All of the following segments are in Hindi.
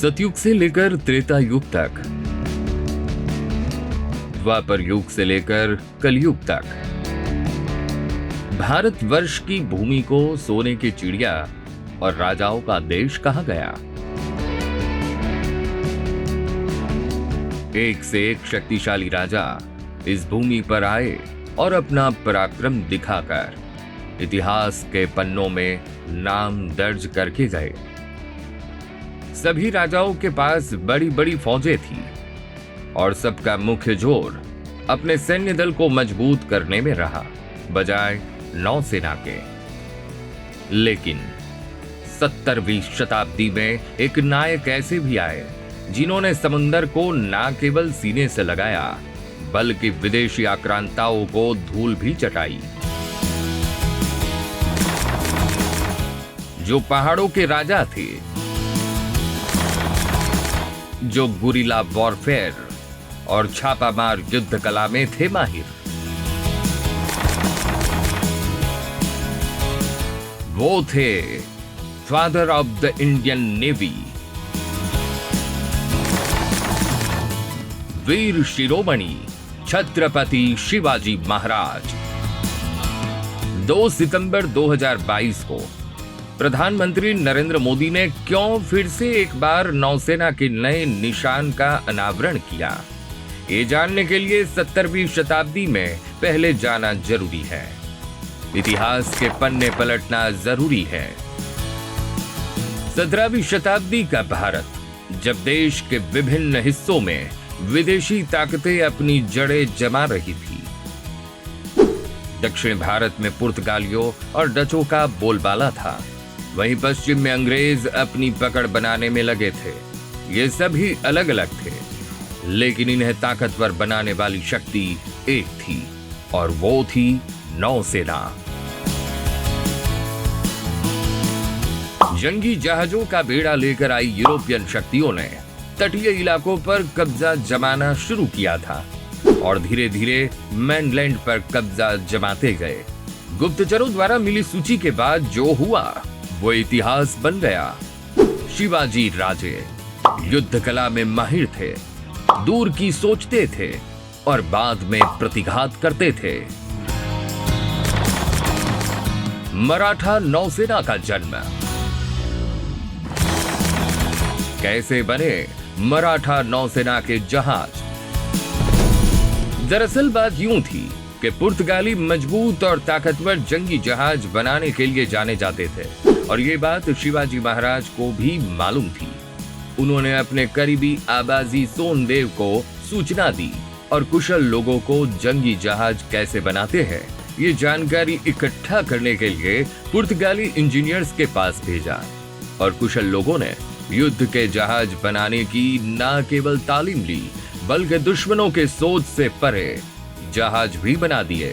सतयुग से लेकर त्रेता युग तक, द्वापर युग से लेकर कलयुग तक, भारतवर्ष की भूमि को सोने की चिड़िया और राजाओं का देश कहा गया। एक से एक शक्तिशाली राजा इस भूमि पर आए और अपना पराक्रम दिखाकर इतिहास के पन्नों में नाम दर्ज करके गए। सभी राजाओं के पास बड़ी बड़ी फौजें थी और सबका मुख्य जोर अपने सैन्य दल को मजबूत करने में रहा, बजाय नौसेना के। लेकिन 17वीं शताब्दी में एक नायक ऐसे भी आए जिन्होंने समुंदर को न केवल सीने से लगाया बल्कि विदेशी आक्रांताओं को धूल भी चटाई। जो पहाड़ों के राजा थे, जो गुरिल्ला वॉरफेयर और छापामार युद्ध कला में थे माहिर, वो थे father of the Indian navy, Veer Shiromani Chhatrapati Shivaji Maharaj. 2 सितंबर 2022 को प्रधानमंत्री नरेंद्र मोदी ने क्यों फिर से एक बार नौसेना के नए निशान का अनावरण किया, ये जानने के लिए 17वीं शताब्दी में पहले जाना जरूरी है। इतिहास के पन्ने पलटना जरूरी है। 17वीं शताब्दी का भारत, जब देश के विभिन्न हिस्सों में विदेशी ताकतें अपनी जड़ें जमा रही थी। दक्षिण भारत में पुर्तगालियों और डचों का बोलबाला था, वहीं पश्चिम में अंग्रेज अपनी पकड़ बनाने में लगे थे। ये सभी अलग अलग थे, लेकिन इन्हें ताकतवर बनाने वाली शक्ति एक थी और वो थी नौसेना। जंगी जहाजों का बेड़ा लेकर आई यूरोपियन शक्तियों ने तटीय इलाकों पर कब्जा जमाना शुरू किया था और धीरे धीरे मेनलैंड पर कब्जा जमाते गए। गुप्तचरों द्वारा मिली सूची के बाद जो हुआ वो इतिहास बन गया। शिवाजी राजे युद्ध कला में माहिर थे, दूर की सोचते थे और बाद में प्रतिघात करते थे। मराठा नौसेना का जन्म। कैसे बने मराठा नौसेना के जहाज? दरअसल बात यूं थी कि पुर्तगाली मजबूत और ताकतवर जंगी जहाज बनाने के लिए जाने जाते थे और ये बात शिवाजी महाराज को भी मालूम थी। उन्होंने अपने करीबी आबाजी सोनदेव को सूचना दी और कुशल लोगों को जंगी जहाज कैसे बनाते हैं ये जानकारी इकट्ठा करने के लिए पुर्तगाली इंजीनियर्स के पास भेजा और कुशल लोगों ने युद्ध के जहाज बनाने की न केवल तालीम ली बल्कि दुश्मनों के सोच से परे जहाज भी बना दिए।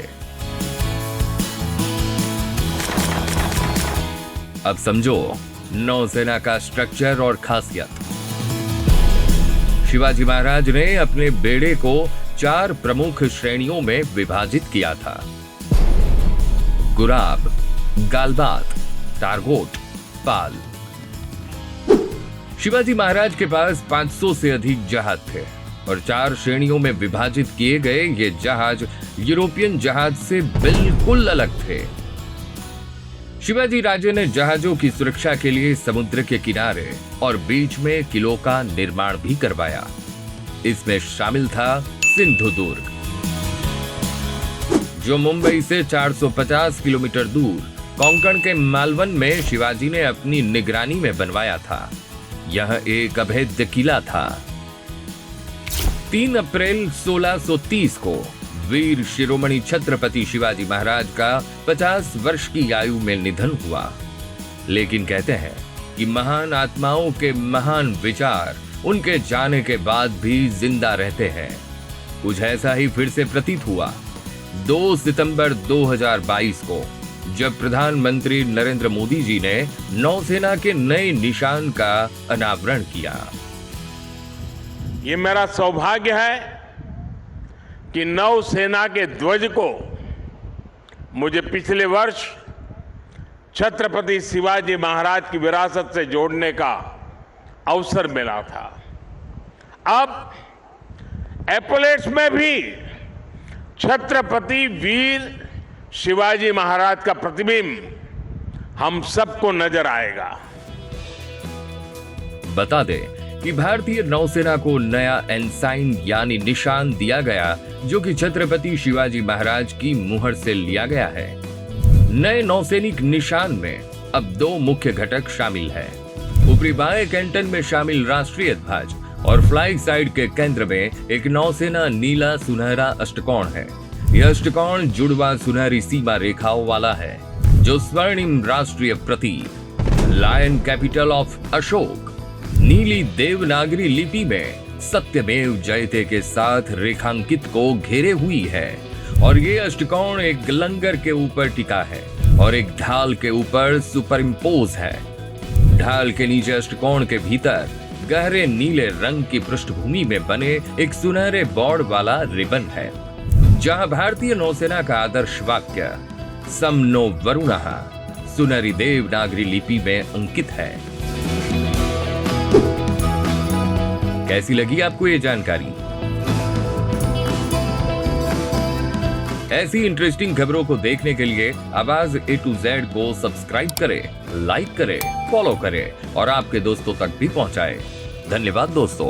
अब समझो नौसेना का स्ट्रक्चर और खासियत। शिवाजी महाराज ने अपने बेड़े को 4 प्रमुख श्रेणियों में विभाजित किया था: गुराब, गालबात, टारगोट, पाल। शिवाजी महाराज के पास 500 से अधिक जहाज थे और 4 श्रेणियों में विभाजित किए गए ये जहाज यूरोपियन जहाज से बिल्कुल अलग थे। शिवाजी राजे ने जहाजों की सुरक्षा के लिए समुद्र के किनारे और बीच में किलों का निर्माण भी करवाया। इसमें शामिल था सिंधुदुर्ग, जो मुंबई से 450 किलोमीटर दूर कोंकण के मालवन में शिवाजी ने अपनी निगरानी में बनवाया था। यह एक अभेद्य किला था। 3 अप्रैल 1630 को वीर शिरोमणि छत्रपति शिवाजी महाराज का 50 वर्ष की आयु में निधन हुआ। लेकिन कहते हैं कि महान आत्माओं के महान विचार उनके जाने के बाद भी जिंदा रहते हैं। कुछ ऐसा ही फिर से प्रतीत हुआ 2 सितंबर 2022 को, जब प्रधानमंत्री नरेंद्र मोदी जी ने नौसेना के नए निशान का अनावरण किया। ये मेरा सौभाग्य है कि नौसेना के ध्वज को मुझे पिछले वर्ष छत्रपति शिवाजी महाराज की विरासत से जोड़ने का अवसर मिला था। अब एपोलेट्स में भी छत्रपति वीर शिवाजी महाराज का प्रतिबिंब हम सबको नजर आएगा। बता दें कि भारतीय नौसेना को नया एनसाइन यानी निशान दिया गया, जो कि छत्रपति शिवाजी महाराज की मुहर से लिया गया है। नए नौसैनिक निशान में अब 2 मुख्य घटक शामिल हैं। ऊपरी बाएं कैंटन में शामिल राष्ट्रीय ध्वज और फ्लाई साइड के केंद्र में एक नौसेना नीला सुनहरा अष्टकोण है। यह अष्टकोण जुड़वा सुनहरी सीमा रेखाओं वाला है, जो स्वर्णिम राष्ट्रीय प्रतीक लायन कैपिटल ऑफ अशोक नीली देवनागरी लिपि में सत्यमेव जयते के साथ रेखांकित को घेरे हुई है। और ये अष्टकोण एक लंगर के ऊपर टिका है और एक ढाल के ऊपर सुपरइम्पोज है। ढाल के नीचे अष्टकोण के भीतर गहरे नीले रंग की पृष्ठभूमि में बने एक सुनहरे बॉर्ड वाला रिबन है, जहां भारतीय नौसेना का आदर्श वाक्य सम नो वरुणः सुनहरी देवनागरी लिपि में अंकित है। कैसी लगी आपको ये जानकारी? ऐसी इंटरेस्टिंग खबरों को देखने के लिए आवाज A to Z को सब्सक्राइब करें, लाइक करें, फॉलो करें और आपके दोस्तों तक भी पहुंचाएं। धन्यवाद दोस्तों।